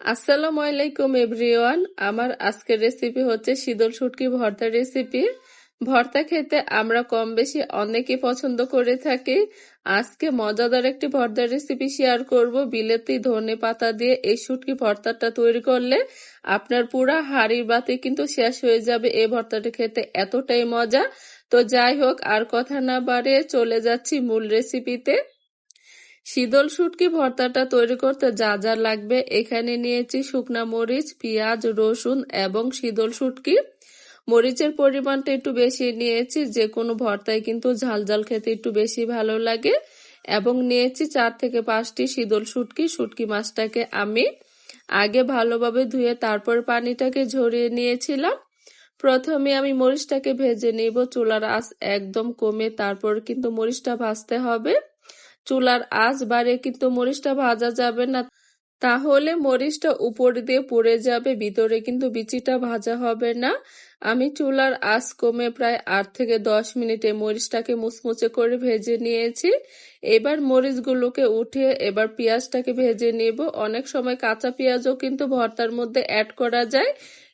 আসসালামু আলাইকুম এভরিওয়ান। আমার আজকের রেসিপি হচ্ছে শীতল শুটকি ভর্তা রেসিপি। ভর্তা খেতে আমরা কম বেশি অনেকেই পছন্দ করে থাকি। আজকে মজাদার একটি ভর্তার রেসিপি শেয়ার করব। বিলেতি ধনে পাতা দিয়ে এই শুটকি ভর্তাটা তৈরি করলে আপনার পুরা হাঁড়ির বাতি কিন্তু শেষ হয়ে যাবে। এই ভর্তাটা খেতে এতটাই মজা। তো যাই হোক, আর কথা না বাড়িয়ে চলে যাচ্ছি মূল রেসিপিতে। শীতল শুটকি ভর্তাটা তৈরি করতে যা যা লাগবে এখানে নিয়েছি শুকনা মরিচ, পেঁয়াজ, রসুন এবং শীতল শুটকি। মরিচের পরিমাণটা একটু বেশি নিয়েছি, যে কোনো ভর্তায় কিন্তু ঝাল ঝাল খেতে একটু বেশি ভালো লাগে। এবং নিয়েছি 4 থেকে 5টি শীতল শুটকি। শুটকি মাছটাকে আমি আগে ভালোভাবে ধুয়ে তারপর পানিটাকে ঝরিয়ে নিয়েছিলাম। প্রথমে আমি মরিচটাকে ভেজে নিব। চুলার আঁচ একদম কমে তারপর কিন্তু মরিচটা ভাজতে হবে। চুলার আঁচ বাড়িয়ে কিন্তু মরিচটা ভাজা যাবে না, তাহলে মরিচটা উপর দিয়ে পুড়ে যাবে, ভিতরে কিন্তু বিচিটা ভাজা হবে না। আমি চুলার আঁচ কমে প্রায় 8 থেকে 10 মিনিটে মরিচটাকে মুচমুচে করে ভেজে নিয়েছি। এবার মরিচগুলোকে উঠিয়ে এবার পেঁয়াজটাকে ভেজে নেব। অনেক সময় কাঁচা পেঁয়াজও কিন্তু ভর্তার মধ্যে অ্যাড করা যায়,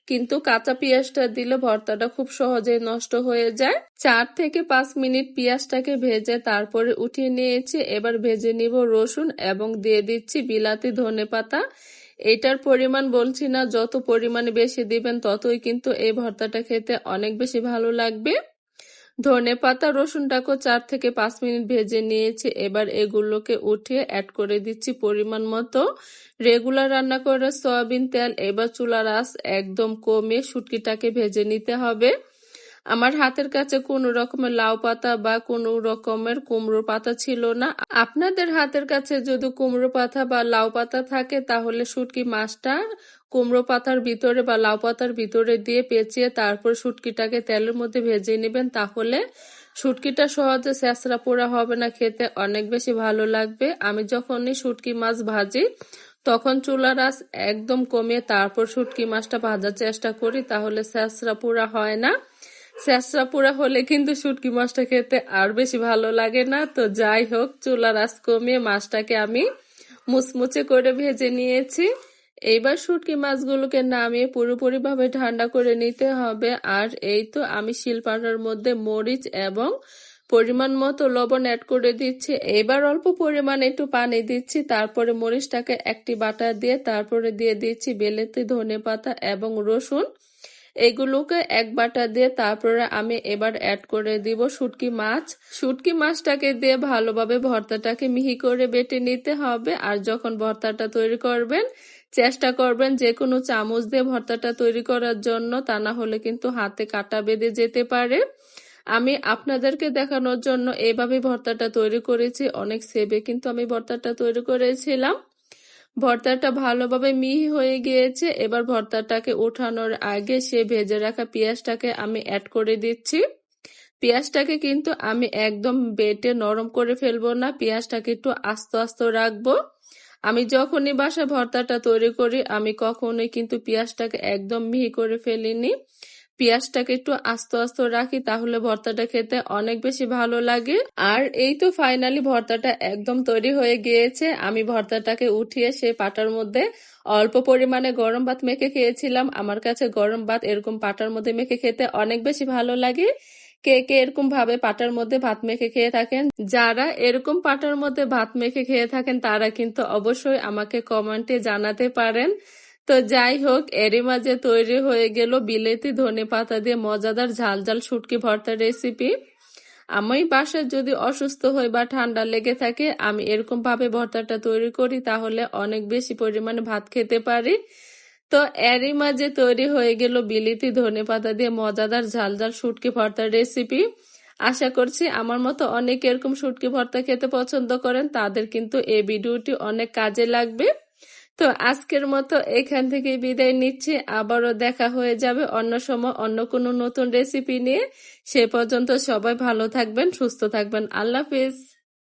কিন্তু কাঁচা পেঁয়াজটা দিলে ভর্তাটা খুব সহজেই নষ্ট হয়ে যায়। 4 থেকে 5 মিনিট পেঁয়াজটাকে ভেজে তারপরে উঠিয়ে নিয়েছি। এবার ভেজে নিব রসুন এবং দিয়ে দিচ্ছি বিলাতি ধনেপাতা। এটার পরিমাণ বলছি না, যত পরিমাণে বেশি দিবেন ততই কিন্তু এই ভর্তাটা খেতে অনেক বেশি ভালো লাগবে। ধনেপাতা রসুনটাকেও 4 থেকে 5 মিনিট ভেজে নিয়েছি। এবার এগুলোকে উঠিয়ে অ্যাড করে দিচ্ছি পরিমাণ মতো রেগুলার রান্না করা সয়াবিন তেল। এবার চুলার আঁচ একদম কমিয়ে শুটকিটাকে ভেজে নিতে হবে। আমার হাতের কাছে কোনো রকমের লাউ পাতা বা কোনো রকমের কুমড়ো পাতা ছিল না। আপনাদের হাতের কাছে যদি কুমড়ো পাতা বা লাউ পাতা থাকে তাহলে শুটকি মাছটা কুমড়ো পাতার ভিতরে বা লাউ পাতার ভিতরে দিয়ে পেঁচিয়ে তারপর শুটকিটাকে তেলের মধ্যে ভেজে নেবেন, তাহলে শুটকিটা সহজে ছেঁচড়া পোড়া হবে না, খেতে অনেক বেশি ভালো লাগবে। আমি যখনই শুটকি মাছ ভাজি তখন চুলার আঁচ একদম কমিয়ে তারপর শুটকি মাছটা ভাজার চেষ্টা করি, তাহলে ছেঁচড়া পোড়া হয় না। ছেঁচড়া পোড়া হলে কিন্তু শুটকি মাছটা খেতে আর বেশি ভালো লাগে না। তো যাই হোক, চুলার আঁচ কমিয়ে মাছটাকে আমি মুচমুচে করে ভেজে নিয়েছি। এইবার শুটকি মাছগুলোকে নামিয়ে পুরোপুরি ভাবে ঠান্ডা করে নিতে হবে। আর এই তো আমি শিলপাটার মধ্যে মরিচ এবং পরিমাণ মতো লবণ অ্যাড করে দিচ্ছি। এবার অল্প পরিমাণে একটু পানি দিচ্ছি, তারপরে মরিচটাকে একটি বাটা দিয়ে তারপরে দিয়ে দিচ্ছি বিলেতি ধনেপাতা এবং রসুন। এগুলোকে এক বাটা দিয়ে তারপরে আমি এবার অ্যাড করে দিব শুটকি মাছ। শুটকি মাছটাকে দিয়ে ভালোভাবে ভর্তাটাকে মিহি করে বেটে নিতে হবে। আর যখন ভর্তাটা তৈরি করবেন চেষ্টা করবেন যে কোনো চামচ দিয়ে ভর্তাটা তৈরি করার জন্য, তা না হলে কিন্তু হাতে কাটা বেঁধে যেতে পারে। আমি আপনাদেরকে দেখানোর জন্য এইভাবে ভর্তাটা তৈরি করেছি। অনেক সেবে কিন্তু আমি ভর্তাটা তৈরি করেছিলাম। ভর্তাটা ভালোভাবে মিহি হয়ে গিয়েছে। এবার ভর্তাটাকে ওঠানোর আগে সে ভেজে রাখা পেঁয়াজটাকে আমি অ্যাড করে দিচ্ছি। পেঁয়াজটাকে কিন্তু আমি একদম বেটে নরম করে ফেলবো না, পেঁয়াজটাকে একটু আস্ত আস্ত রাখবো। আমি যখনই বাসায় ভর্তাটা তৈরি করি আমি কখনোই কিন্তু পেঁয়াজটাকে একদম মিহি করে ফেলিনি। পেঁয়াজটাকে একটু আস্ত আস্ত রাখি, তাহলে ভর্তাটা খেতে অনেক বেশি ভালো লাগে। আর এই তো ফাইনালি ভর্তাটা একদম তৈরি হয়ে গিয়েছে। আমি ভর্তাটাকে উঠিয়ে সেই পাটার মধ্যে অল্প পরিমাণে গরম ভাত মেখে খেয়েছিলাম। আমার কাছে গরম ভাত এরকম পাটার মধ্যে মেখে খেতে অনেক বেশি ভালো লাগে। কে কে এরকম ভাবে পাটার মধ্যে ভাত মেখে খেয়ে থাকেন? যারা এরকম পাটার মধ্যে ভাত মেখে খেয়ে থাকেন তারা কিন্তু অবশ্যই আমাকে কমেন্টে জানাতে পারেন। তো যাই হোক, এরই মাঝে তৈরি হয়ে গেল বিলেতি ধনেপাতা দিয়ে মজাদার ঝাল ঝাল শুটকি ভর্তার রেসিপি। আমি বাসায় যদি অসুস্থ হই বা ঠান্ডা লেগে থাকে আমি এরকম ভাবে ভর্তাটা তৈরি করি, তাহলে অনেক বেশি পরিমাণে ভাত খেতে পারি। তো এরই মাঝে তৈরি হয়ে গেল বিলেতি ধনেপাতা দিয়ে মজাদার ঝাল ঝাল শুটকি ভর্তার রেসিপি। আশা করছি আমার মতো অনেক এরকম শুটকি ভর্তা খেতে পছন্দ করেন, তাদের কিন্তু এই ভিডিওটি অনেক কাজে লাগবে। তো আজকের মতো এখান থেকে বিদায় নিচ্ছি। আবারও দেখা হয়ে যাবে অন্য সময় অন্য কোনো নতুন রেসিপি নিয়ে। সে পর্যন্ত সবাই ভালো থাকবেন, সুস্থ থাকবেন। আল্লাহ হাফেজ।